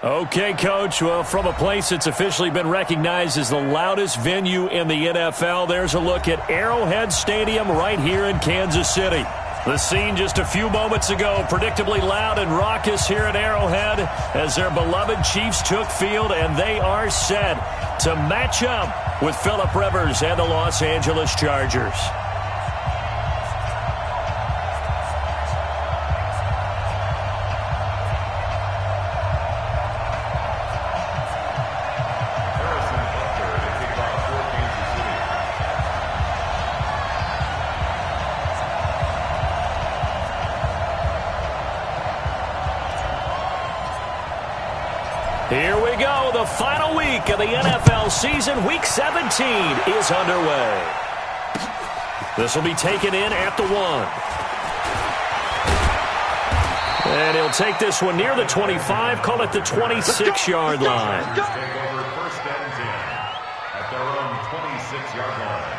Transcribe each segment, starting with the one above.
Okay, Coach. Well, from a place that's officially been recognized as the loudest venue in the NFL, there's a look at Arrowhead Stadium right here in Kansas City. The scene just a few moments ago, predictably loud and raucous here at Arrowhead as their beloved Chiefs took field, and they are set to match up with Phillip Rivers and the Los Angeles Chargers. Here we go. The final week of the NFL season. Week 17 is underway. This will be taken in at the 1. And he'll take this one near the 25, call it the 26-yard line. Take over first and 10 at their own 26-yard line.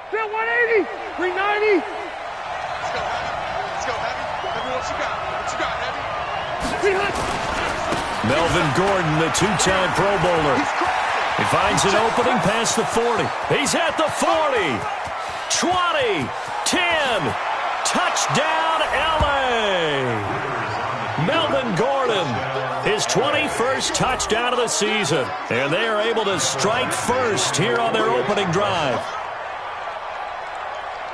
Still 180, 390. Let's go, Heavy. Heavy, what you got? What you got, Heavy? 300. Melvin Gordon, the two-time Pro Bowler. He finds an opening past the 40. He's at the 40. 20, 10, touchdown, L.A. Melvin Gordon, his 21st touchdown of the season. And they are able to strike first here on their opening drive.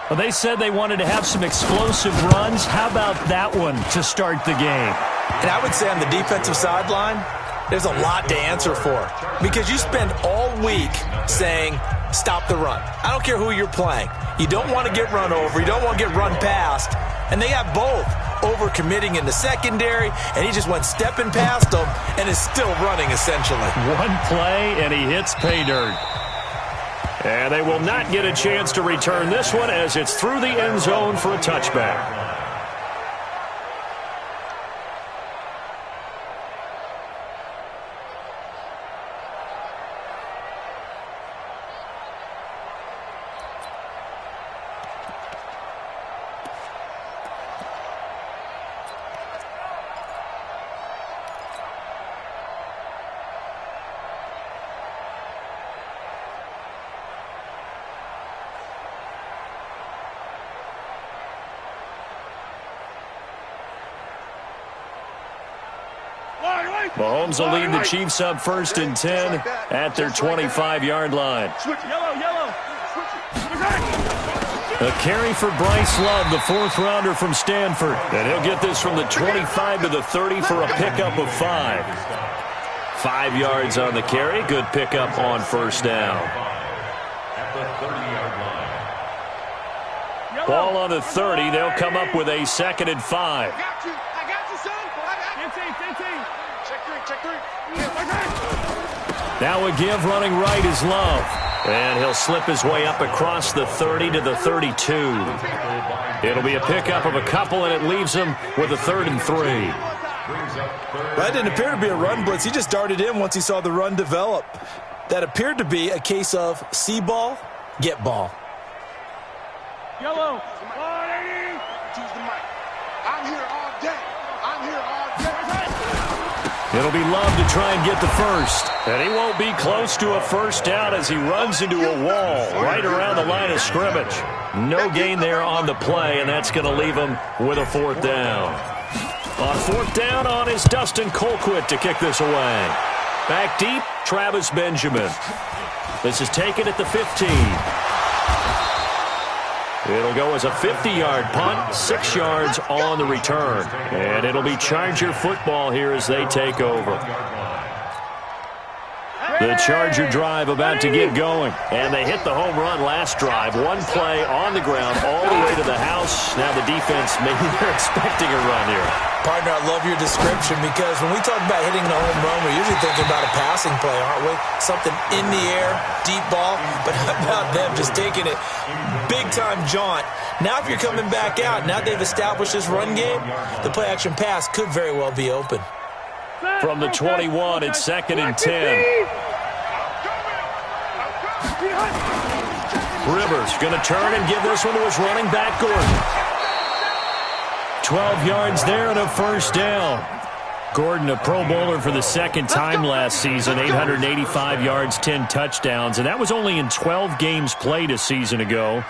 Well, they said they wanted to have some explosive runs. How about that one to start the game? And I would say on the defensive sideline, there's a lot to answer for. Because you spend all week saying, stop the run. I don't care who you're playing. You don't want to get run over. You don't want to get run past. And they have both. Over-committing in the secondary, and he just went stepping past them and is still running, essentially. One play, and he hits pay dirt. And they will not get a chance to return this one as it's through the end zone for a touchback. Mahomes will lead the Chiefs up first and 10 at their 25-yard line. A carry for Bryce Love, the fourth-rounder from Stanford. And he'll get this from the 25 to the 30 for a pickup of 5. 5 yards on the carry. Good pickup on first down. At the 30-yard line. Ball on the 30. They'll come up with a second and 5. I got you, son. Check three. Now a give running right is Love. And he'll slip his way up across the 30 to the 32. It'll be a pickup of a couple, and it leaves him with a 3rd and 3. That didn't appear to be a run blitz. He just darted in once he saw the run develop. That appeared to be a case of see ball, get ball. Yellow. 180. Choose the mic. I'm here all day. It'll be Love to try and get the first. And he won't be close to a first down as he runs into a wall right around the line of scrimmage. No gain there on the play, and that's going to leave him with a 4th down. On 4th down on is Dustin Colquitt to kick this away. Back deep, Travis Benjamin. This is taken at the 15. It'll go as a 50-yard punt, 6 yards on the return. And it'll be Charger football here as they take over. The Charger drive about to get going. And they hit the home run last drive. One play on the ground all the way to the house. Now the defense, maybe they're expecting a run here. Partner, I love your description because when we talk about hitting the home run, we're usually thinking about a passing play, aren't we? Something in the air, deep ball, but how about them just taking it big-time jaunt? Now if you're coming back out, now they've established this run game, the play-action pass could very well be open. From the 21, it's 2nd and 10. Rivers going to turn and give this one to his running back, Gordon. 12 yards there and a first down. Gordon, a Pro Bowler for the second time last season, 885 yards, 10 touchdowns, and that was only in 12 games played a season ago.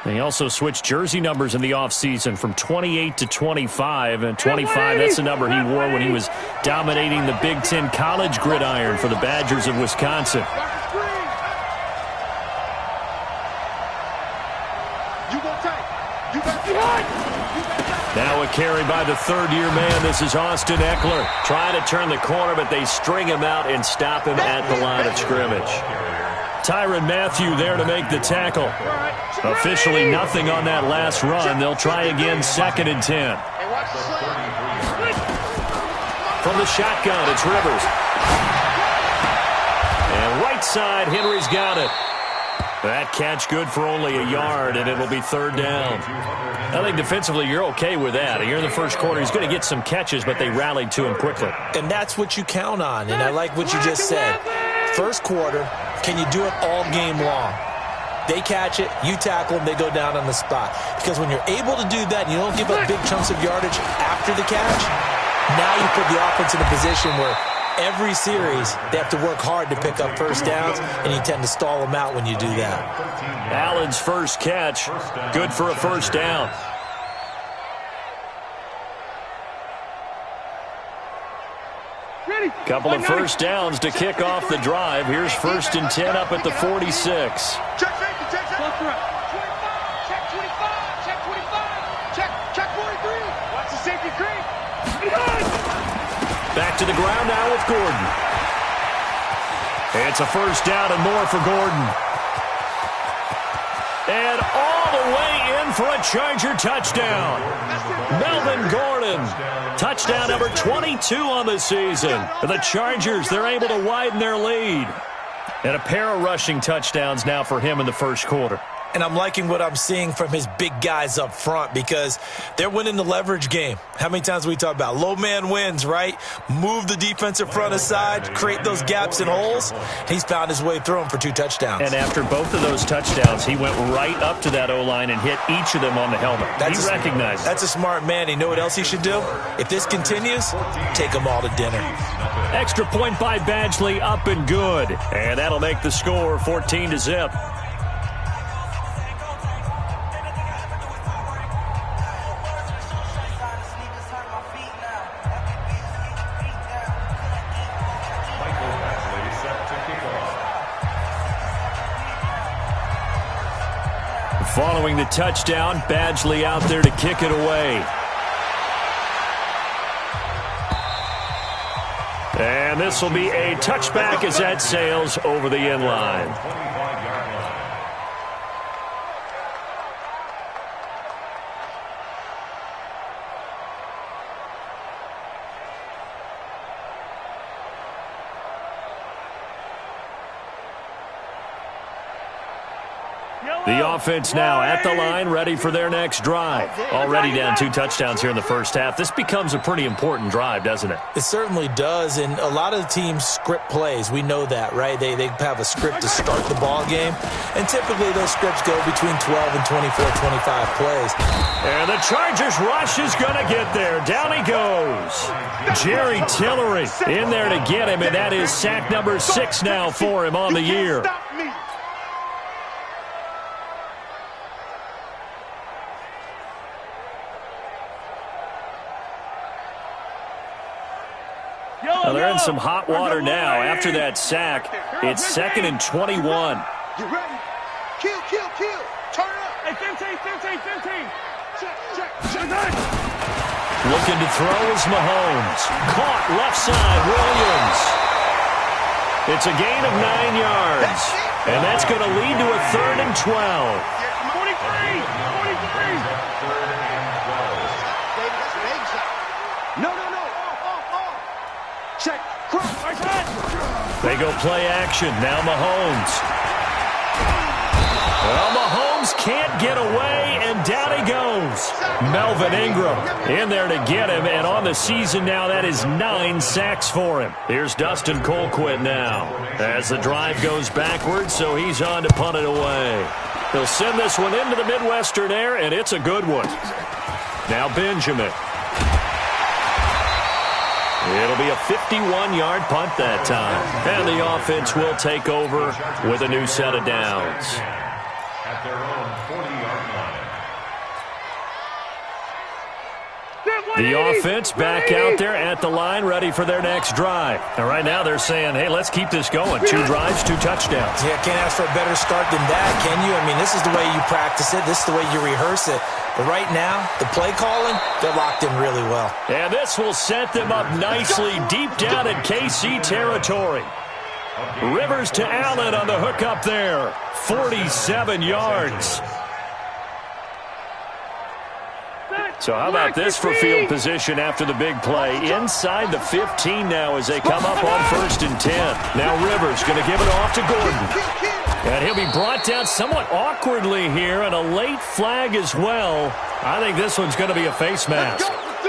And he also switched jersey numbers in the offseason from 28 to 25, and 25, that's the number he wore when he was dominating the Big Ten college gridiron for the Badgers of Wisconsin. Now a carry by the third-year man. This is Austin Eckler. Trying to turn the corner, but they string him out and stop him at the line of scrimmage. Tyrann Mathieu there to make the tackle. Officially nothing on that last run. They'll try again, 2nd and 10. From the shotgun, it's Rivers. And right side, Henry's got it. That catch good for only a yard, and it'll be 3rd down. I think defensively you're okay with that. Here in the first quarter, he's going to get some catches, but they rallied to him quickly. And that's what you count on, and I like what you just said. First quarter, can you do it all game long? They catch it, you tackle them, they go down on the spot. Because when you're able to do that and you don't give up big chunks of yardage after the catch, now you put the offense in a position where every series they have to work hard to pick up first downs, and you tend to stall them out when you do that. Allen's first catch, good for a first down. Couple of first downs to kick off the drive. Here's 1st and 10 up at the 46. Check 25, check 25, check 25, check 43. Watch the safety creep. Back to the ground now with Gordon. It's a first down and more for Gordon. And all the way in for a Charger touchdown. Melvin Gordon. Touchdown number 22 on the season. The Chargers, they're able to widen their lead. And a pair of rushing touchdowns now for him in the first quarter. And I'm liking what I'm seeing from his big guys up front because they're winning the leverage game. How many times we talk about low man wins, right? Move the defensive front aside, create those gaps and holes. He's found his way through them for 2 touchdowns. And after both of those touchdowns, he went right up to that O-line and hit each of them on the helmet. He recognized it. That's a smart man. You know what else he should do? If this continues, take them all to dinner. Extra point by Badgley, up and good. And that'll make the score 14-0. Following the touchdown, Badgley out there to kick it away. And this will be a touchback as that sails over the end line. The offense now at the line, ready for their next drive. Already down 2 touchdowns here in the first half. This becomes a pretty important drive, doesn't it? It certainly does, and a lot of the teams script plays. We know that, right? They have a script to start the ball game, and typically those scripts go between 12 and 24, 25 plays. And the Chargers rush is going to get there. Down he goes. Jerry Tillery in there to get him, and that is sack number 6 now for him on the year. Well, they're in some hot water now. After that sack, it's 2nd and 21. You ready? Kill. Turn up. Hey, 15. Check. Looking to throw is Mahomes. Caught left side, Williams. It's a gain of 9 yards. And that's going to lead to a 3rd and 12. 43. go play action. Now Mahomes. Well, Mahomes can't get away, and down he goes. Melvin Ingram in there to get him, and on the season now, that is 9 sacks for him. Here's Dustin Colquitt now as the drive goes backwards, so he's on to punt it away. He'll send this one into the Midwestern air, and it's a good one. Now Benjamin. It'll be a 51-yard punt that time. And the offense will take over with a new set of downs. At their own 40-yard line. The offense back out there at the line, ready for their next drive. And right now they're saying, hey, let's keep this going. 2 drives, 2 touchdowns. Yeah, can't ask for a better start than that, can you? I mean, this is the way you practice it. This is the way you rehearse it. But right now, the play calling, they're locked in really well. And this will set them up nicely deep down in KC territory. Rivers to Allen on the hook up there. 47 yards. So how about this for field position after the big play? Inside the 15 now as they come up on 1st and 10. Now Rivers going to give it off to Gordon. And he'll be brought down somewhat awkwardly here, and a late flag as well. I think this one's going to be a face mask.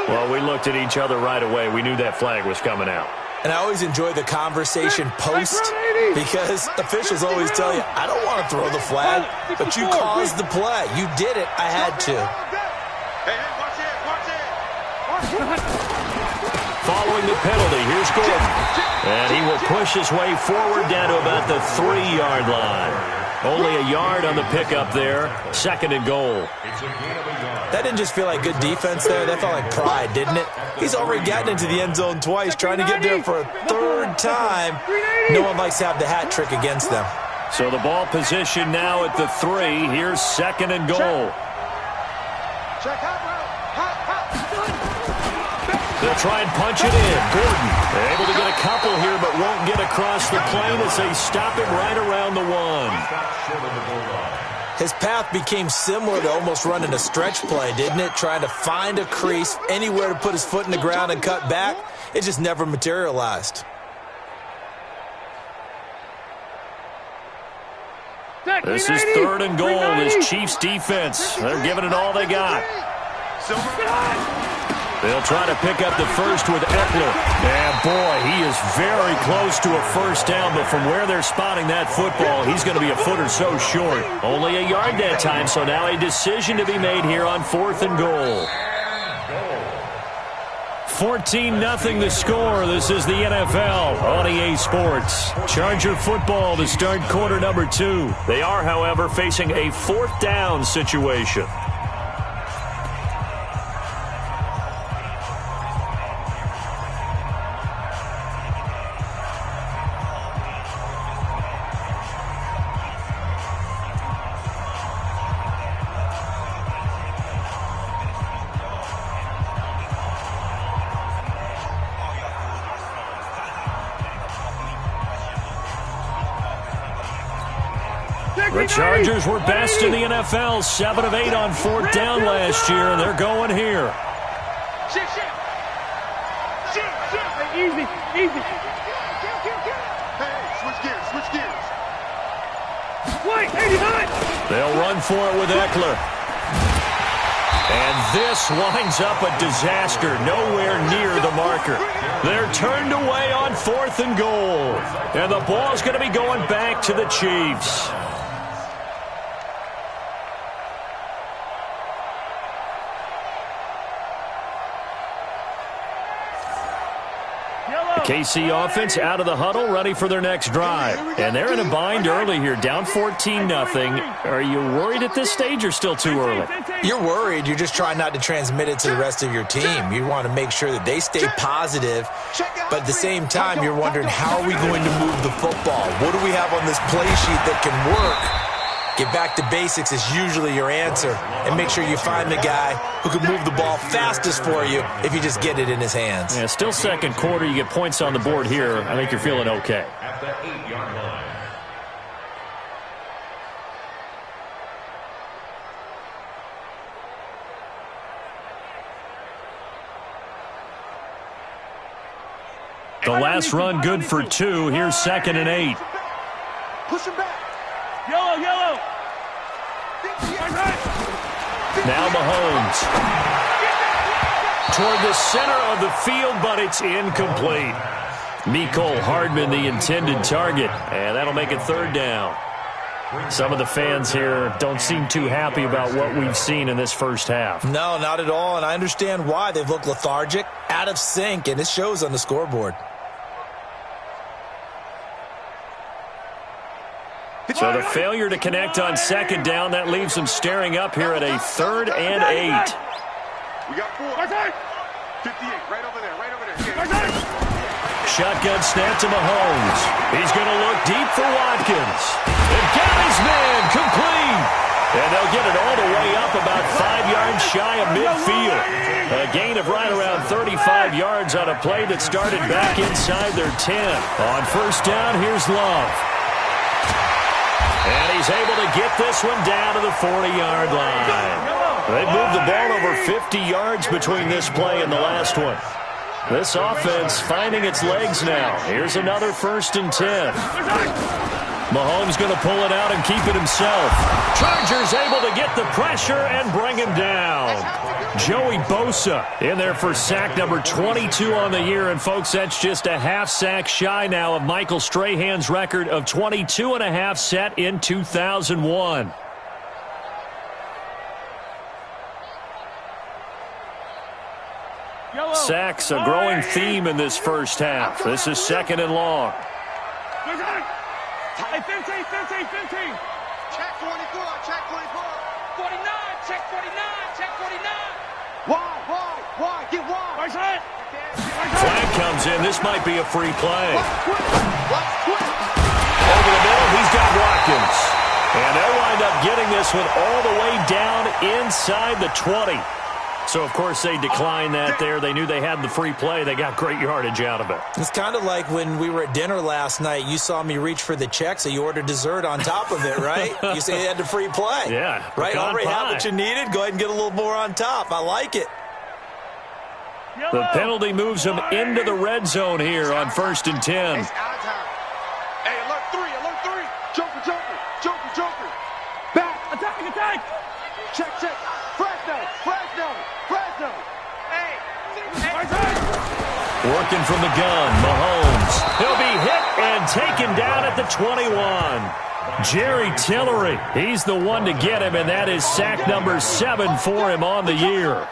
Well, we looked at each other right away. We knew that flag was coming out. And I always enjoy the conversation post because officials always tell you, I don't want to throw the flag, but you caused the play. You did it. I had to. Hey, watch it. Following the penalty, here's Gordon. And he will push his way forward down to about the 3-yard line. Only a yard on the pickup there. 2nd and goal. That didn't just feel like good defense there. That felt like pride, didn't it? He's already gotten into the end zone twice, trying to get there for a 3rd time. No one likes to have the hat trick against them. So the ball position now at the 3. Here's 2nd and goal. They'll try and punch it in. Gordon able to get a couple here, but won't get across the plane as they stop him right around the 1. His path became similar to almost running a stretch play, didn't it? Trying to find a crease, anywhere to put his foot in the ground and cut back. It just never materialized. This is 3rd and goal. This Chiefs defense, they're giving it all they got. They'll try to pick up the first with Eckler. And, boy, he is very close to a 1st down, but from where they're spotting that football, he's going to be a foot or so short. Only a yard that time, so now a decision to be made here on 4th and goal. 14-0 the score. This is the NFL on EA Sports. Charger football to start quarter number 2. They are, however, facing a 4th down situation. The Chargers were best in the NFL, 7 of 8 on 4th down last year, and they're going here. Easy. Hey, switch gears. Wait, 89. They'll run for it with Eckler. And this winds up a disaster, nowhere near the marker. They're turned away on 4th and goal. And the ball's going to be going back to the Chiefs. KC offense out of the huddle, ready for their next drive. And they're in a bind early here, down 14-0. Are you worried at this stage or still too early? You're worried. You're just trying not to transmit it to the rest of your team. You want to make sure that they stay positive. But at the same time, you're wondering, how are we going to move the football? What do we have on this play sheet that can work? Get back to basics is usually your answer. And make sure you find the guy who can move the ball fastest for you if you just get it in his hands. Yeah, still 2nd quarter. You get points on the board here. I think you're feeling okay. At the 8-yard line. The last run good for 2. Here's 2nd and 8. Push him back. Yellow, yellow. Now Mahomes. Toward the center of the field, but it's incomplete. Mecole Hardman, the intended target, and that'll make it 3rd down. Some of the fans here don't seem too happy about what we've seen in this first half. No, not at all, and I understand why. They've looked lethargic, out of sync, and it shows on the scoreboard. So the failure to connect on 2nd down, that leaves them staring up here at a 3rd and 8. We got 4. 58, right over there, right over there. Shotgun snap to Mahomes. He's going to look deep for Watkins. And got his man complete. And they'll get it all the way up about 5 yards shy of midfield. A gain of right around 35 yards on a play that started back inside their 10. On 1st down, here's Love. And he's able to get this one down to the 40-yard line. They've moved the ball over 50 yards between this play and the last one. This offense finding its legs now. Here's another 1st and 10. Mahomes going to pull it out and keep it himself. Chargers able to get the pressure and bring him down. Joey Bosa in there for sack number 22 on the year. And, folks, that's just a half sack shy now of Michael Strahan's record of 22.5 set in 2001. Sacks, a growing theme in this first half. This is 2nd and long. Hey, 15. Check 24, check 24. 49, check 49, check 49. Why? Get wide. Right side. Flag comes in. This might be a free play. Watch quick. Over the middle, he's got Watkins. And they'll wind up getting this one all the way down inside the 20. So, of course, they declined that there. They knew they had the free play. They got great yardage out of it. It's kind of like when we were at dinner last night. You saw me reach for the check, so you ordered dessert on top of it, right? You say you had the free play. Yeah. Right? Already had what you needed. Go ahead and get a little more on top. I like it. The penalty moves them into the red zone here on 1st and 10. It's out of time. Hey, alert 3. Joker. Back. Attack. Check. Fresno. Hey. Right side. Working from the gun, Mahomes. He'll be hit and taken down at the 21. Jerry Tillery, he's the one to get him, and that is sack number 7 for him on the year.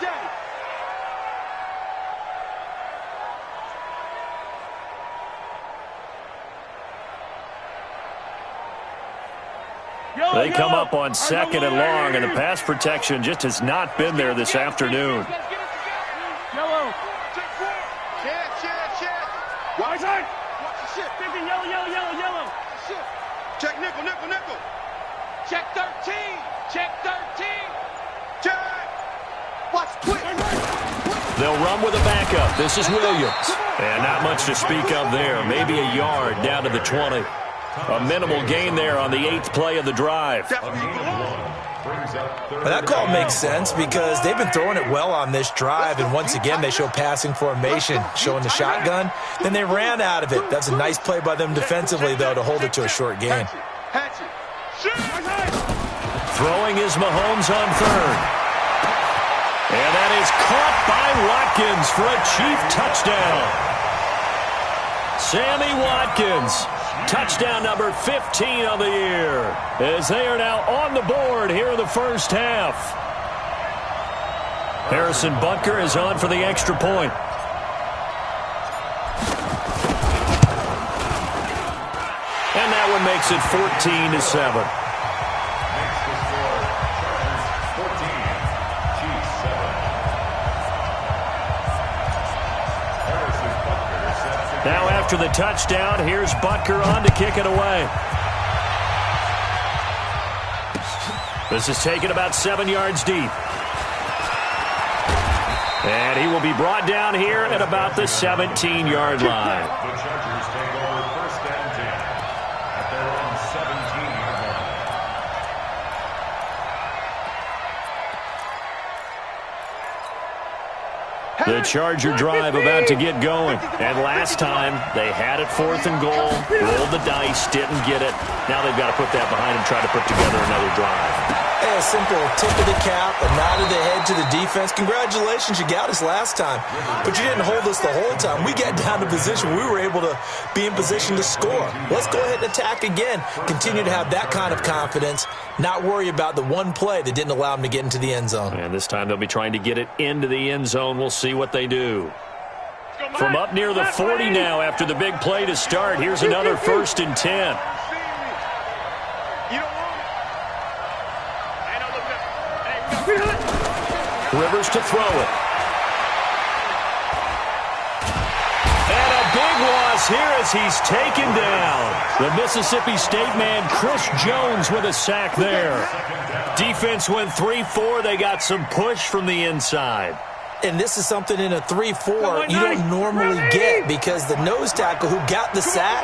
They come up on 2nd and long, and the pass protection just has not been there this afternoon. Yellow. Chance. Right side. Watch the shit. Yellow. Shit. Check nickel. Check 13. Check. Watch quick. They'll run with a backup. This is Williams. And not much to speak of there. Maybe a yard down to the 20. A minimal gain there on the 8th play of the drive. Well, that call makes sense because they've been throwing it well on this drive, and once again they show passing formation, showing the shotgun. Then they ran out of it. That's a nice play by them defensively, though, to hold it to a short gain. Throwing is Mahomes on 3rd. And that is caught by Watkins for a Chief touchdown. Sammy Watkins. Touchdown number 15 of the year, as they are now on the board here in the first half. Harrison Butker is on for the extra point. And that one makes it 14-7. Now after the touchdown, here's Butker on to kick it away. This is taken about 7 yards deep. And he will be brought down here at about the 17-yard line. The Chargers take over 1st and 10 at their own 17-yard line. The Charger drive about to get going. And last time, they had it 4th and goal, rolled the dice, didn't get it. Now they've got to put that behind and try to put together another drive. Hey, a simple tip of the cap, a nod of the head to the defense. Congratulations, you got us last time. But you didn't hold us the whole time. We got down to position. We were able to be in position to score. Let's go ahead and attack again. Continue to have that kind of confidence. Not worry about the one play that didn't allow them to get into the end zone. And this time they'll be trying to get it into the end zone. We'll see what they do. From up near the 40 now after the big play to start. Here's another 1st and 10. Rivers to throw it. And a big loss here as he's taken down. The Mississippi State man, Chris Jones, with a sack there. Defense went 3-4. They got some push from the inside. And this is something in a 3-4 you don't normally get because the nose tackle who got the sack,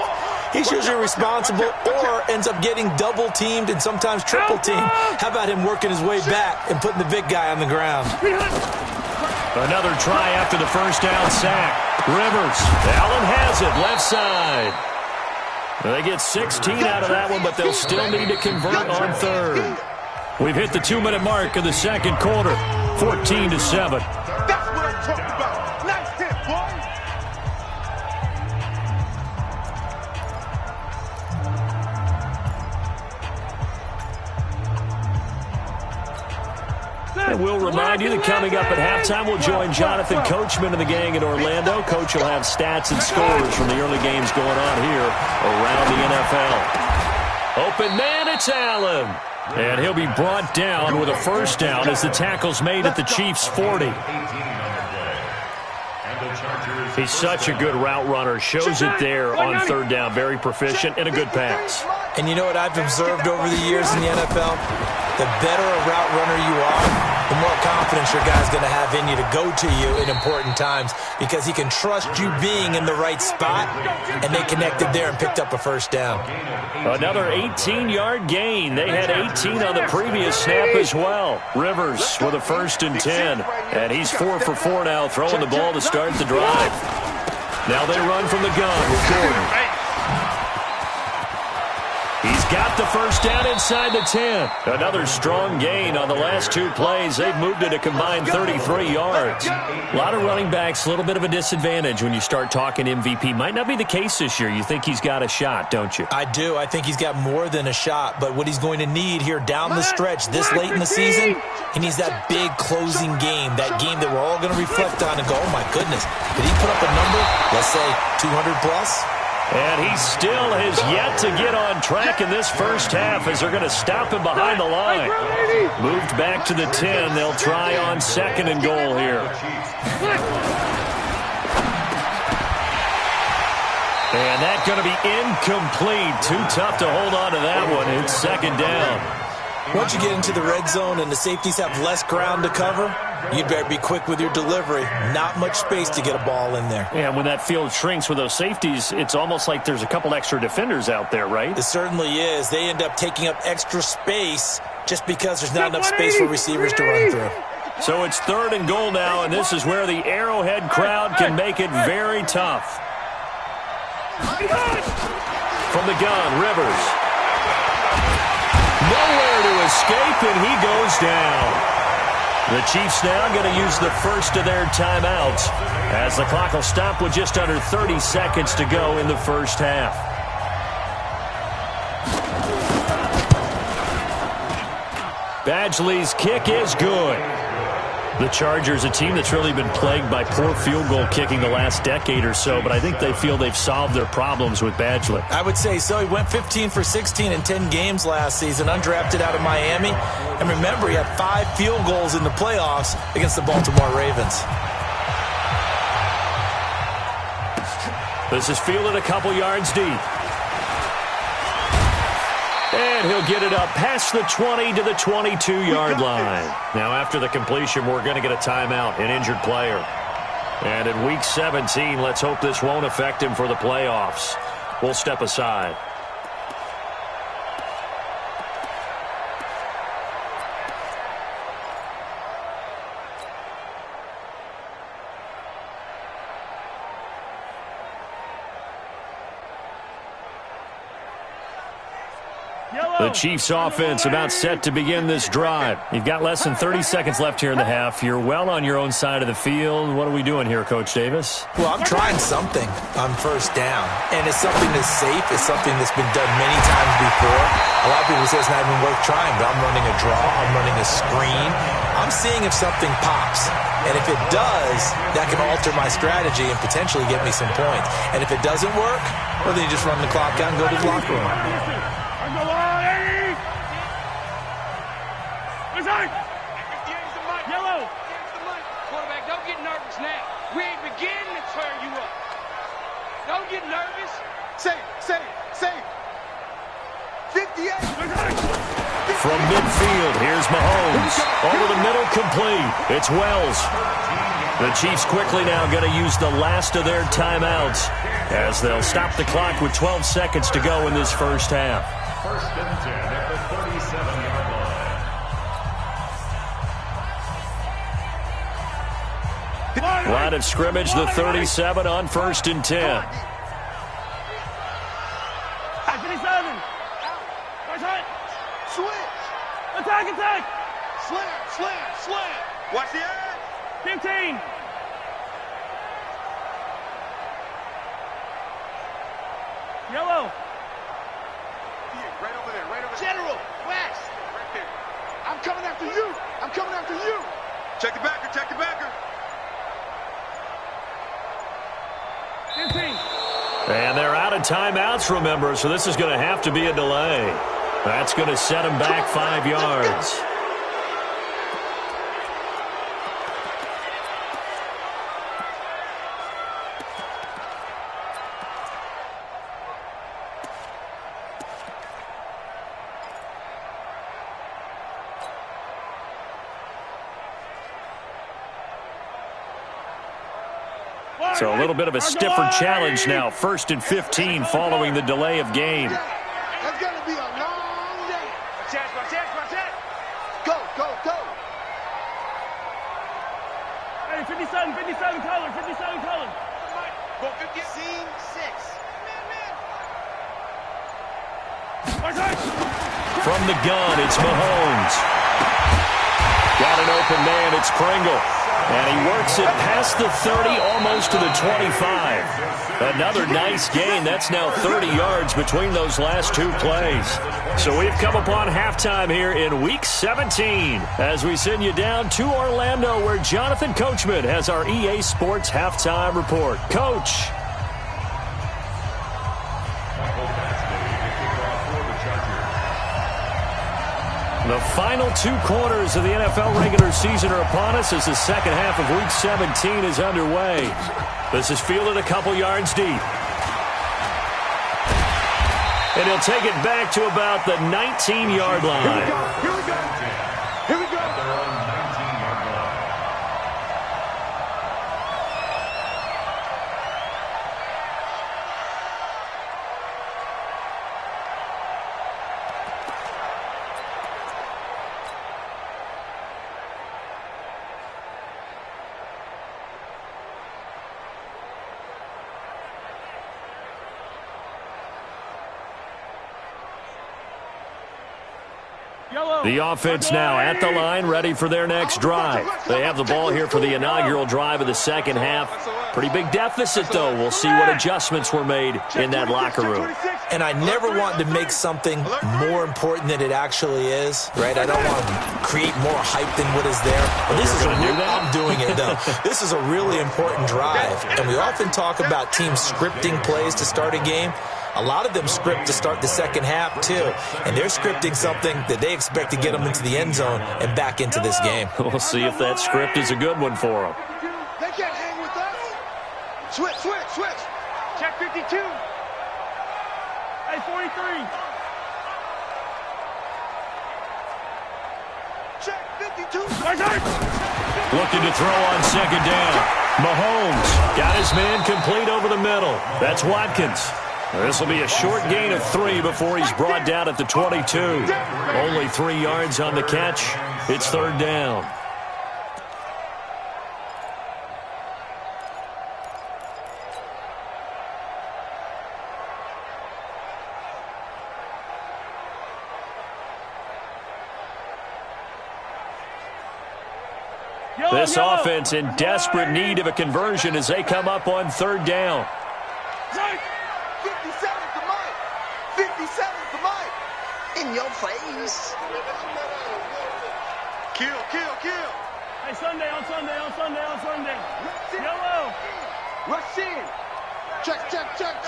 he's usually responsible or ends up getting double-teamed and sometimes triple-teamed. How about him working his way back and putting the big guy on the ground? Another try after the first down sack. Rivers. Allen has it, left side. They get 16 out of that one, but they'll still need to convert on 3rd. We've hit the 2-minute mark of the second quarter, 14-7. That's what I'm talking about. Nice hit, boy. And we'll remind you that coming up at halftime, we'll join Jonathan Coachman and the gang in Orlando. Coach will have stats and scores from the early games going on here around the NFL. Open man, it's Allen. And he'll be brought down with a first down as the tackle's made at the Chiefs' 40. He's such a good route runner. Shows it there on 3rd down. Very proficient and a good pass. And you know what I've observed over the years in the NFL? The better a route runner you are, the more confidence your guy's going to have in you to go to you in important times because he can trust you being in the right spot, and they connected there and picked up a first down. Another 18-yard gain. They had 18 on the previous snap as well. Rivers with a 1st and 10, and he's 4 for 4 now, throwing the ball to start the drive. Now they run from the gun with Gordon. He's got the first down inside the 10. Another strong gain on the last 2 plays. They've moved it a combined 33 yards. A lot of running backs, a little bit of a disadvantage when you start talking MVP. Might not be the case this year. You think he's got a shot, don't you? I do. I think he's got more than a shot. But what he's going to need here down the stretch this late in the season, he needs that big closing game, that game that we're all going to reflect on and go, oh, my goodness, did he put up a number, let's say 200-plus? And he still has yet to get on track in this first half as they're going to stop him behind the line. Moved back to the 10. They'll try on 2nd and goal here. And that's going to be incomplete. Too tough to hold on to that one. It's 2nd down. Once you get into the red zone and the safeties have less ground to cover, you'd better be quick with your delivery. Not much space to get a ball in there. Yeah, when that field shrinks with those safeties, it's almost like there's a couple extra defenders out there, right? It certainly is. They end up taking up extra space just because there's not enough space for receivers to run through. So it's 3rd and goal now, and this is where the Arrowhead crowd can make it very tough. From the gun, Rivers. Nowhere to escape, and he goes down. The Chiefs now going to use the first of their timeouts as the clock will stop with just under 30 seconds to go in the first half. Badgley's kick is good. The Chargers, a team that's really been plagued by poor field goal kicking the last decade or so, but I think they feel they've solved their problems with Badgley. I would say so. He went 15 for 16 in 10 games last season, undrafted out of Miami. And remember, he had 5 field goals in the playoffs against the Baltimore Ravens. This is fielded a couple yards deep. And he'll get it up past the 20 to the 22-yard line. Now, after the completion, we're going to get a timeout, an injured player. And in Week 17, let's hope this won't affect him for the playoffs. We'll step aside. The Chiefs offense about set to begin this drive. You've got less than 30 seconds left here in the half. You're well on your own side of the field. What are we doing here, Coach Davis? Well, I'm trying something on first down, and it's something that's safe. It's something that's been done many times before. A lot of people say it's not even worth trying, but I'm running a draw. I'm running a screen. I'm seeing if something pops. And if it does, that can alter my strategy and potentially get me some points. And if it doesn't work, well, then you just run the clock out and go to the locker room. Yellow. Quarterback, don't get nervous now. We ain't beginning to tear you up. Don't get nervous. Save. 58. From midfield, here's Mahomes. Over the middle, complete. It's Wells. The Chiefs quickly now going to use the last of their timeouts as they'll stop the clock with 12 seconds to go in this first half. First and 10 at the 37-yard line. Line of scrimmage, the 37 on first and 10. 57. Switch. Attack. Slam. Watch the edge. 15. Yellow. Right over there. General. West. Right there. I'm coming after you. Check the backer. 15. And they're out of timeouts, remember, so this is going to have to be a delay. That's going to set them back 5 yards. So a little bit of a stiffer challenge now. First and 15 following the delay of game. That's going to be a long day. Watch that. Go. Hey, 57 color. Go 50. Scene 6. From the gun, it's Mahomes. Got an open man, it's Pringle. And he works it past the 30, almost to the 25. Another nice gain. That's now 30 yards between those last two plays. So we've come upon halftime here in Week 17 as we send you down to Orlando where Jonathan Coachman has our EA Sports Halftime Report. Coach. The final 2 quarters of the NFL regular season are upon us as the second half of Week 17 is underway. This is fielded a couple yards deep. And he'll take it back to about the 19-yard line. Here we go. At their own 19-yard line. The offense now at the line, ready for their next drive. They have the ball here for the inaugural drive of the second half. Pretty big deficit, though. We'll see what adjustments were made in that locker room. And I never want to make something more important than it actually is, right? I don't want to create more hype than what is there. But this is I'm doing it, though. This is a really important drive. And we often talk about teams scripting plays to start a game. A lot of them script to start the second half, too. And they're scripting something that they expect to get them into the end zone and back into this game. We'll see if that script is a good one for them. They can't hang with us. Switch. Check 52. Hey, 43. Check 52. Looking to throw on second down. Mahomes got his man complete over the middle. That's Watkins. This will be a short gain of 3 before he's brought down at the 22. Only 3 yards on the catch. It's third down. This offense in desperate need of a conversion as they come up on third down. 57's the mic. 57's the mic. In your face. Kill, kill, kill. Hey, Sunday, on Sunday. Yellow. Rush in. Check. Check. Check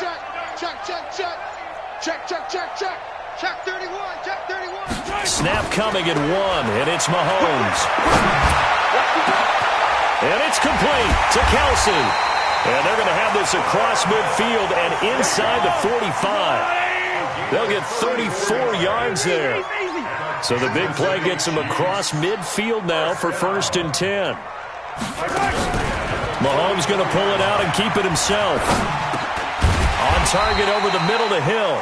31. Snap coming at 1, and it's Mahomes. And it's complete to Kelsey. And they're going to have this across midfield and inside the 45. They'll get 34 yards there. So the big play gets them across midfield now for 1st and 10. Mahomes going to pull it out and keep it himself. On target over the middle to Hill.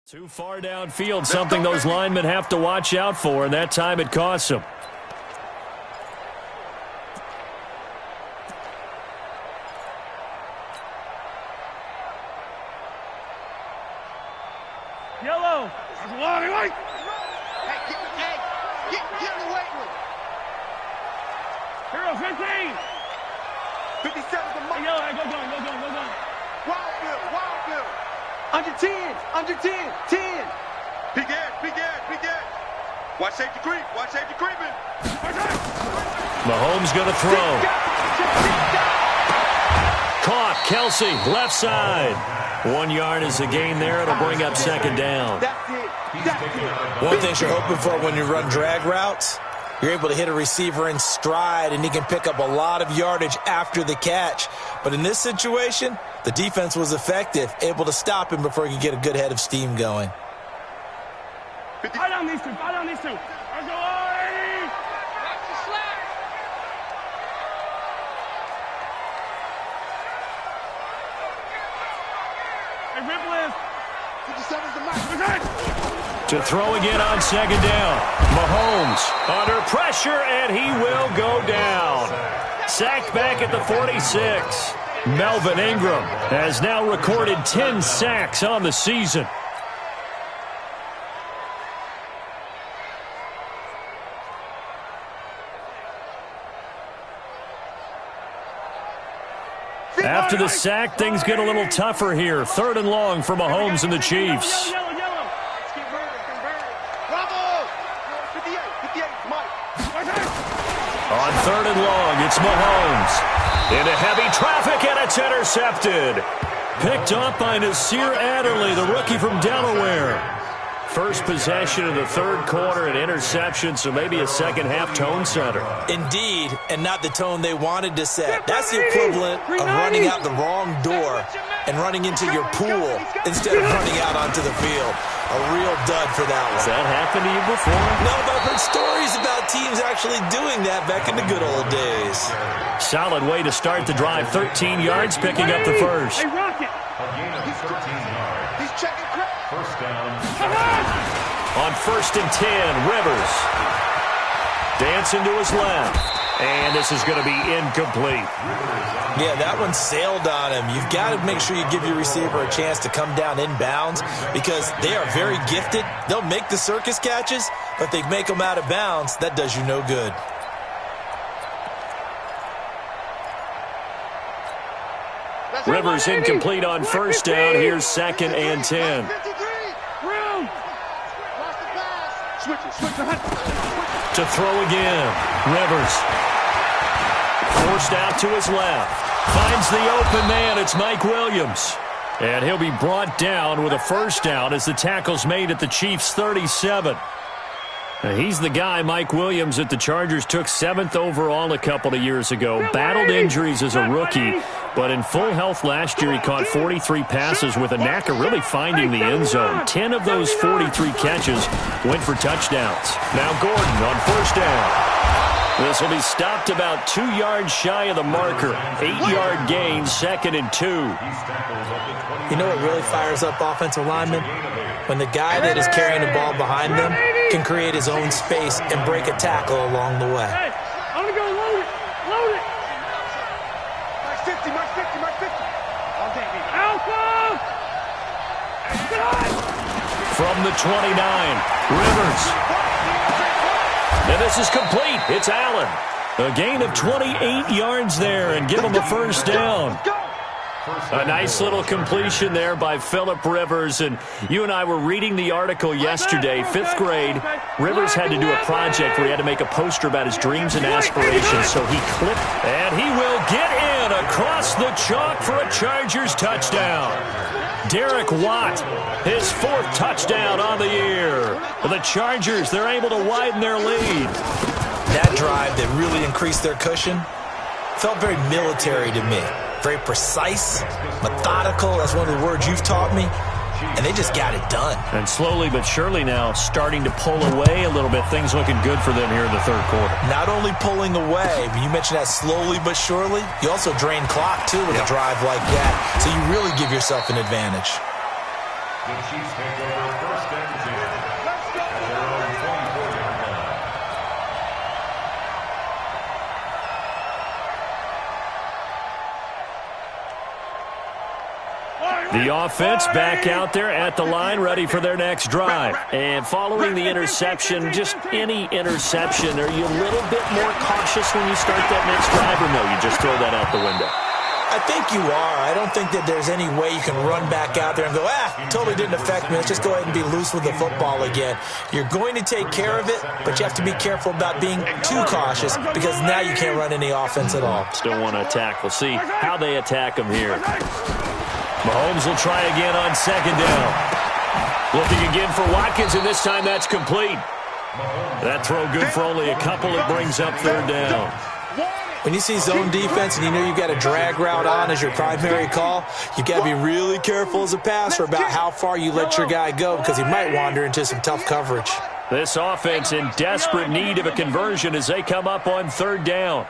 Too far downfield, something those linemen have to watch out for, and that time it costs them. Yellow. Hey, get in the weight room. Hero 15. 57's the mic. Hey, yellow, go going. Wild Bill. Under 10. 10. Big end. Watch safety creeping. Mahomes going to throw. Caught. Kelsey, left side. 1 yard is the gain there. It'll bring up 2nd down. That's it. One thing you're hoping for when you run drag routes, you're able to hit a receiver in stride, and he can pick up a lot of yardage after the catch. But in this situation, the defense was effective, able to stop him before he could get a good head of steam going. Fire down these two. Let's go, Watch the slap. Hey, Ripple 57's the mic. To throw again on 2nd down. Mahomes under pressure, and he will go down. Sacked back at the 46. Melvin Ingram has now recorded 10 sacks on the season. After the sack, things get a little tougher here. 3rd and long for Mahomes and the Chiefs. Yellow. Bravo. 58's mic. On 3rd and long, it's Mahomes. Into heavy traffic, and it's intercepted. Picked up by Nasir Adderley, the rookie from Delaware. First possession of the 3rd quarter, an interception, so maybe a second-half tone setter. Indeed, and not the tone they wanted to set. That's the equivalent of running out the wrong door and running into your pool instead of running out onto the field. A real dud for that one. Has that happened to you before? No, but I've heard stories about teams actually doing that back in the good old days. Solid way to start the drive. 13 yards, picking up the first. Hey, Rocket. A gain of 13 yards. He's checking crap. 1st down. On 1st and 10, Rivers. Dancing to his left. And this is going to be incomplete. Yeah, that one sailed on him. You've got to make sure you give your receiver a chance to come down inbounds because they are very gifted. They'll make the circus catches, but they make them out of bounds. That does you no good. Rivers incomplete on 1st down. Here's 2nd and 10. To throw again. Rivers. Forced out to his left. Finds the open man. It's Mike Williams. And he'll be brought down with a 1st down as the tackle's made at the Chiefs' 37. Now, he's the guy, Mike Williams, that the Chargers took 7th overall a couple of years ago. Battled injuries as a rookie. But in full health last year, he caught 43 passes with a knack of really finding the end zone. 10 of those 43 catches went for touchdowns. Now Gordon on first down. This will be stopped about 2 yards shy of the marker. 8-yard gain, 2nd and 2. You know what really fires up offensive linemen? When the guy that is carrying the ball behind them can create his own space and break a tackle along the way. Hey, I'm going to go load it. Load it. Mark 50, Mark 50, Mark 50. Okay, Alpha! From the 29, Rivers. And this is complete. It's Allen. A gain of 28 yards there and give him a first down. A nice little completion there by Phillip Rivers. And you and I were reading the article yesterday, 5th grade. Rivers had to do a project where he had to make a poster about his dreams and aspirations. So he clipped, and he will get in across the chalk for a Chargers touchdown. Derek Watt, his 4th touchdown on the year. The Chargers, they're able to widen their lead. That drive that really increased their cushion felt very military to me. Very precise, methodical. That's one of the words you've taught me. And they just got it done. And slowly but surely now starting to pull away a little bit. Things looking good for them here in the 3rd quarter. Not only pulling away, but you mentioned that slowly but surely. You also drain clock, too, with a drive like that. So you really give yourself an advantage. The Chiefs take over 1st and 10 at their own 24-yard line. The offense back out there at the line, ready for their next drive. And following the interception, just any interception, are you a little bit more cautious when you start that next drive, or no, you just throw that out the window? I think you are. I don't think that there's any way you can run back out there and go, totally didn't affect me. Let's just go ahead and be loose with the football again. You're going to take care of it, but you have to be careful about being too cautious because now you can't run any offense at all. Still want to attack. We'll see how they attack them here. Mahomes will try again on 2nd down. Looking again for Watkins, and this time that's complete. That throw good for only a couple. It brings up 3rd down. When you see zone defense and you know you've got a drag route on as your primary call, you've got to be really careful as a passer about how far you let your guy go because he might wander into some tough coverage. This offense in desperate need of a conversion as they come up on 3rd down.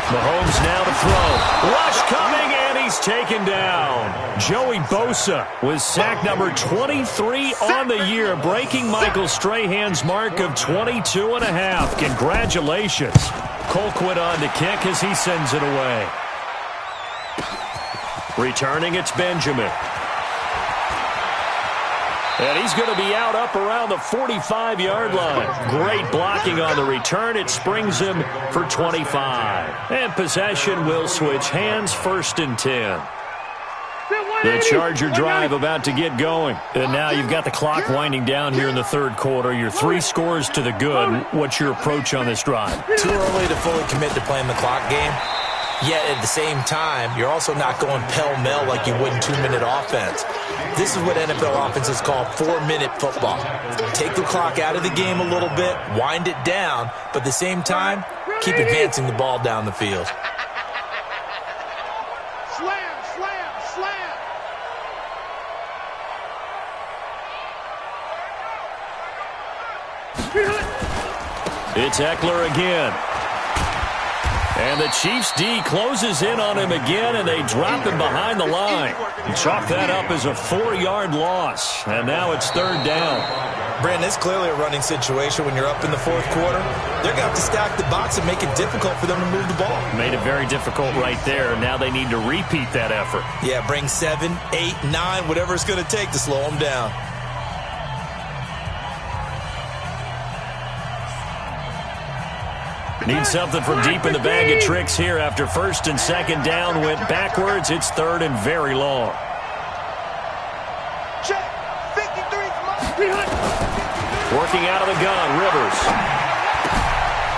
Mahomes now to throw. Rush coming, and he's taken down. Joey Bosa was sack number 23 on the year, breaking Michael Strahan's mark of 22.5. Congratulations. Colquitt on to kick as he sends it away. Returning, it's Benjamin. And he's going to be out up around the 45-yard line. Great blocking on the return. It springs him for 25. And possession will switch hands, 1st and 10. The Charger drive about to get going. And now you've got the clock winding down here in the 3rd quarter. You're 3 scores to the good. What's your approach on this drive? Too early to fully commit to playing the clock game. Yet at the same time, you're also not going pell-mell like you would in 2-minute offense. This is what NFL offenses call 4-minute football. Take the clock out of the game a little bit, wind it down, but at the same time, keep advancing the ball down the field. Slam, slam, slam. It's Eckler again. And the Chiefs D closes in on him again, and they drop him behind the line. Chalk that up as a 4-yard loss. And now it's 3rd down. Brandon, it's clearly a running situation when you're up in the 4th quarter. They're going to have to stack the box and make it difficult for them to move the ball. Made it very difficult right there. Now they need to repeat that effort. Yeah, bring 7, 8, 9, whatever it's going to take to slow them down. Need something from deep in the bag of tricks here after 1st and 2nd down went backwards. It's 3rd and very long. Check. 53. Working out of the gun, Rivers.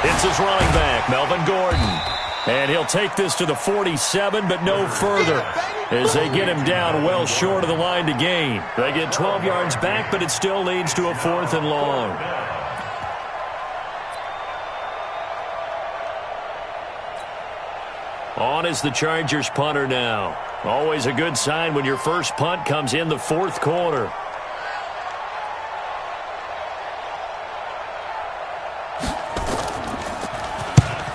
It's his running back, Melvin Gordon. And he'll take this to the 47, but no further as they get him down well short of the line to gain. They get 12 yards back, but it still leads to a 4th and long. On is the Chargers punter now. Always a good sign when your first punt comes in the fourth quarter.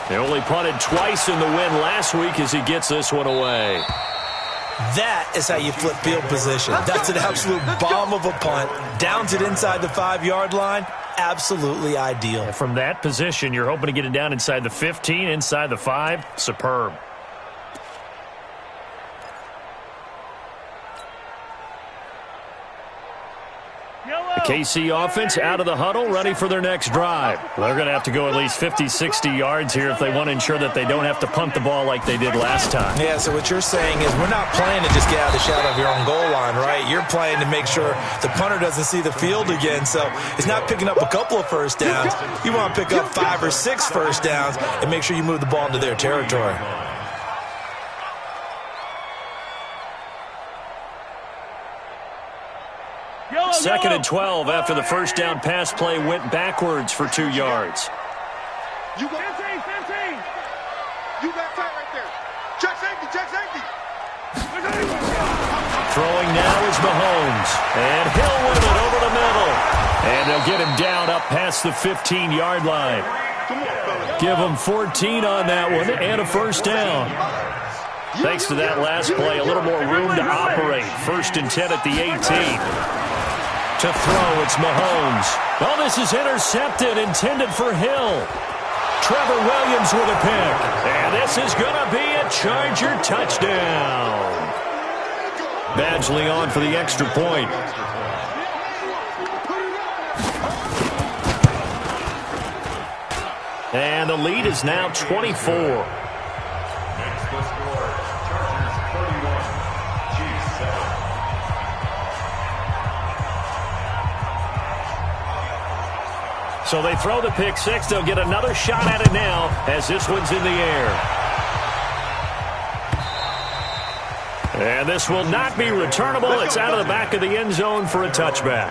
They only punted twice in the win last week as he gets this one away. That is how you flip field position. That's an absolute bomb of a punt. Downs it inside the 5-yard line. Absolutely ideal. From that position, you're hoping to get it down inside the 15, inside the 5. Superb. The KC offense out of the huddle, ready for their next drive. They're going to have to go at least 50, 60 yards here if they want to ensure that they don't have to punt the ball like they did last time. Yeah, so what you're saying is we're not playing to just get out of the shadow of your own goal line, right? You're playing to make sure the punter doesn't see the field again. So it's not picking up a couple of first downs. You want to pick up 5 or 6 first downs and make sure you move the ball into their territory. Second and 12 after the first down pass play went backwards for 2 yards. You got 15. You got tight right there. Check safety, check safety. Throwing now is Mahomes. And Hill with it over the middle. And they'll get him down up past the 15-yard line. Give him 14 on that one and a first down. Thanks to that last play, a little more room to operate. First and 10 at the 18. To throw, it's Mahomes. Well, this is intercepted, intended for Hill. Trevor Williams with a pick. And this is going to be a Charger touchdown. Badgley on for the extra point. And the lead is now 24. So they throw the pick six. They'll get another shot at it now as this one's in the air. And this will not be returnable. It's out of the back of the end zone for a touchback.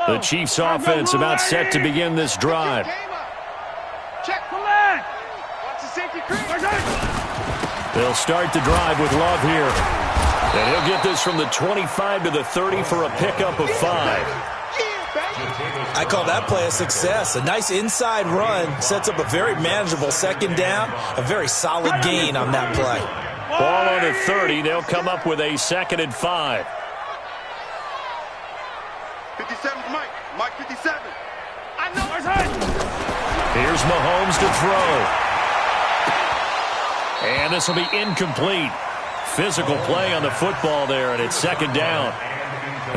The Chiefs offense about set to begin this drive. Check the leg. Watch the safety creep. They'll start the drive with Love here. And he'll get this from the 25 to the 30 for a pickup of 5. I call that play a success. A nice inside run sets up a very manageable second down. A very solid gain on that play. Ball on the 30. They'll come up with a 2nd and 5. 57's Mike. Mike 57. I know it's hurt. Here's Mahomes to throw. And this will be incomplete. Physical play on the football there, and it's 2nd down.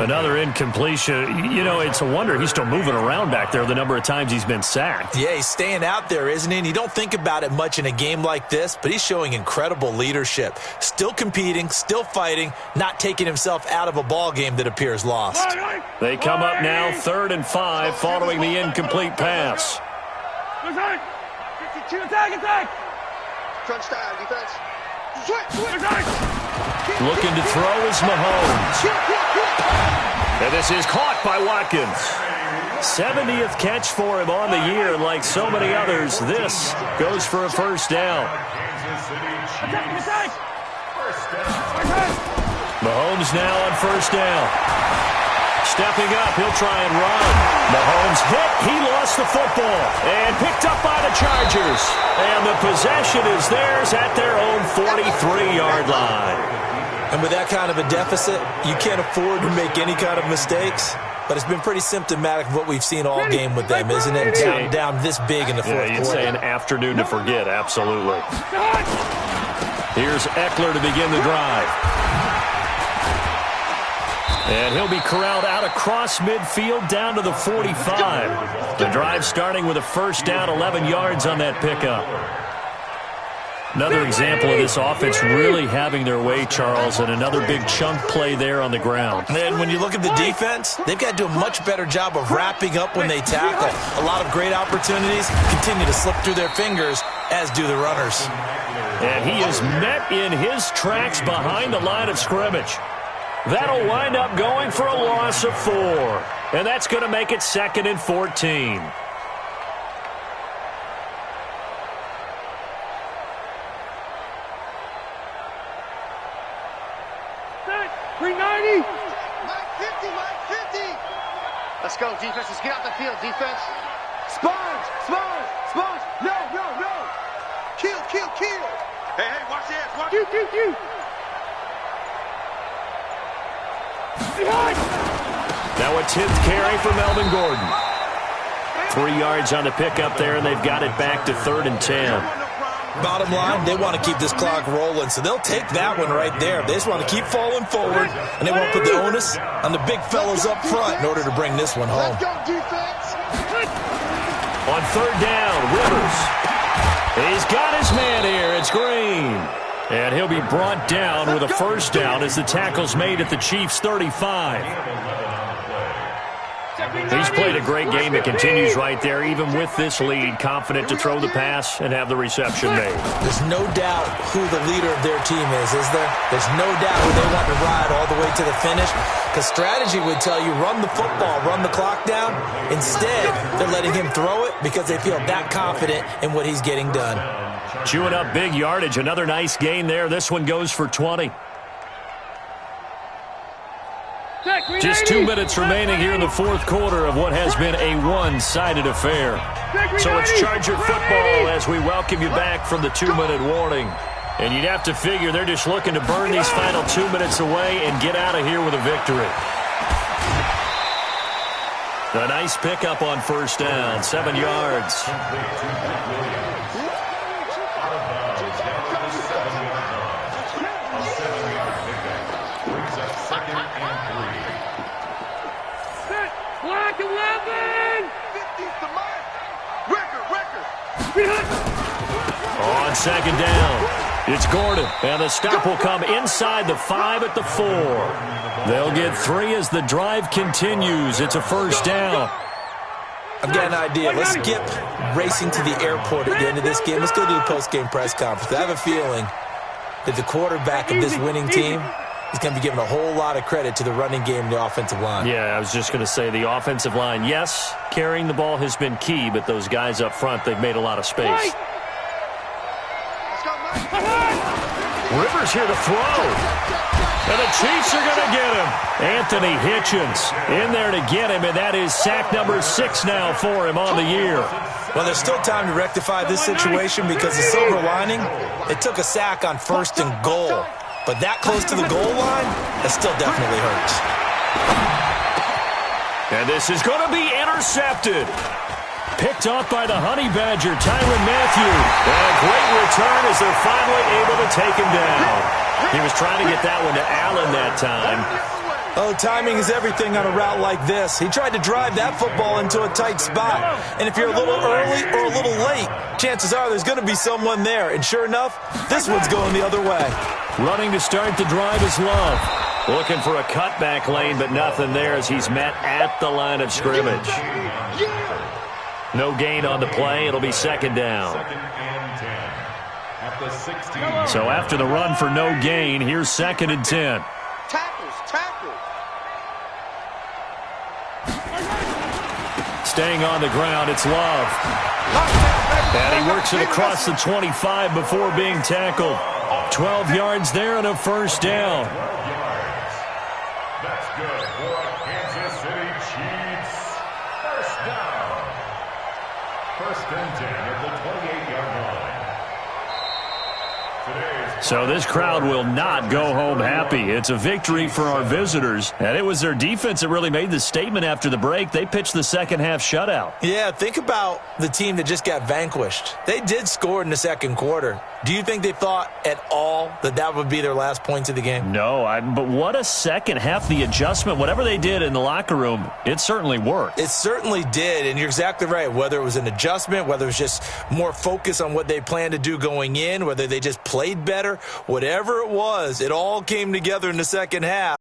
Another incompletion. You know, it's a wonder he's still moving around back there the number of times he's been sacked. Yeah, he's staying out there, isn't he? And you don't think about it much in a game like this, but he's showing incredible leadership. Still competing, still fighting, not taking himself out of a ball game that appears lost. They come up now 3rd and 5 following the incomplete pass. 52, attack. Crunch time, defense. Looking to throw is Mahomes. And this is caught by Watkins. 70th catch for him on the year, and like so many others, this goes for a first down. Mahomes now on first down. Stepping up, he'll try and run. Mahomes hit, he lost the football, and picked up by the Chargers. And the possession is theirs at their own 43-yard line. And with that kind of a deficit, you can't afford to make any kind of mistakes. But it's been pretty symptomatic of what we've seen all game with them, isn't it? Down this big in the fourth quarter. You'd say an afternoon to forget, absolutely. Here's Eckler to begin the drive. And he'll be corralled out across midfield down to the 45. The drive starting with a first down, 11 yards on that pickup. Another example of this offense really having their way, Charles, and another big chunk play there on the ground. And when you look at the defense, they've got to do a much better job of wrapping up when they tackle. A lot of great opportunities continue to slip through their fingers, as do the runners. And he is met in his tracks behind the line of scrimmage. That'll wind up going for a loss of 4. And that's going to make it 2nd and 14. Set. 390. Mike 50, Mike 50. Let's go, defense. Let's get out the field, defense. Sponge, sponge, sponge. No, no, no. Kill, kill, kill. Hey, hey, watch your ass. Watch Q, Q, Q. Behind. Now a 10th carry for Melvin Gordon. 3 yards on the pickup there, and they've got it back to 3rd and 10. Bottom line, they want to keep this clock rolling, so they'll take that one right there. They just want to keep falling forward, and they won't put the onus on the big fellas up front in order to bring this one home. Let's go, defense. On 3rd down, Rivers. He's got his man here. It's Green. And he'll be brought down with a 1st down as the tackle's made at the Chiefs' 35. He's played a great game. It continues right there, even with this lead, confident to throw the pass and have the reception made. There's no doubt who the leader of their team is there? There's no doubt who they want to ride all the way to the finish, because strategy would tell you run the football, run the clock down. Instead, they're letting him throw it because they feel that confident in what he's getting done. Chewing up big yardage. Another nice gain there. This one goes for 20. Just 2 minutes remaining here in the 4th quarter of what has been a one-sided affair. So it's Charger football as we welcome you back from the 2-minute warning. And you'd have to figure they're just looking to burn these final 2 minutes away and get out of here with a victory. A nice pickup on 1st down, 7 yards. Black 11. 50's the mark. Record. On 2nd down, it's Gordon, and the stop will come inside the 5 at the 4. They'll get 3 as the drive continues. It's a 1st down. I've got an idea. Let's skip racing to the airport at the end of this game. Let's go to the post-game press conference. I have a feeling that the quarterback of this winning team is going to be given a whole lot of credit to the running game and the offensive line. Yeah, I was just going to say the offensive line, yes, carrying the ball has been key, but those guys up front, they've made a lot of space. Let's go, Mike. Rivers here to throw. And the Chiefs are going to get him. Anthony Hitchens in there to get him, and that is sack number 6 now for him on the year. Well, there's still time to rectify this situation because the silver lining, it took a sack on 1st and goal. But that close to the goal line, that still definitely hurts. And this is going to be intercepted. Picked off by the Honey Badger, Tyrann Mathieu. And a great return as they're finally able to take him down. He was trying to get that one to Allen that time. Oh, timing is everything on a route like this. He tried to drive that football into a tight spot. And if you're a little early or a little late, chances are there's going to be someone there. And sure enough, this one's going the other way. Running to start the drive is Love. Looking for a cutback lane, but nothing there as he's met at the line of scrimmage. No gain on the play. It'll be 2nd down. 2nd and 10 at the 16. So after the run for no gain, here's 2nd and 10. Tackles. Staying on the ground, it's Love. And he works it across the 25 before being tackled. 12 yards there and a 1st down. 12 yards. That's good for Kansas City Chiefs. 1st down. 1st and 10 at the 28-yard line. So this crowd will not go home happy. It's a victory for our visitors, and it was their defense that really made the statement after the break. They pitched the second half shutout. Yeah, think about the team that just got vanquished. They did score in the 2nd quarter. Do you think they thought at all that that would be their last points of the game? No, but what a second half. The adjustment, whatever they did in the locker room, it certainly worked. It certainly did, and you're exactly right. Whether it was an adjustment, whether it was just more focus on what they planned to do going in, whether they just played better, whatever it was, it all came together in the second half.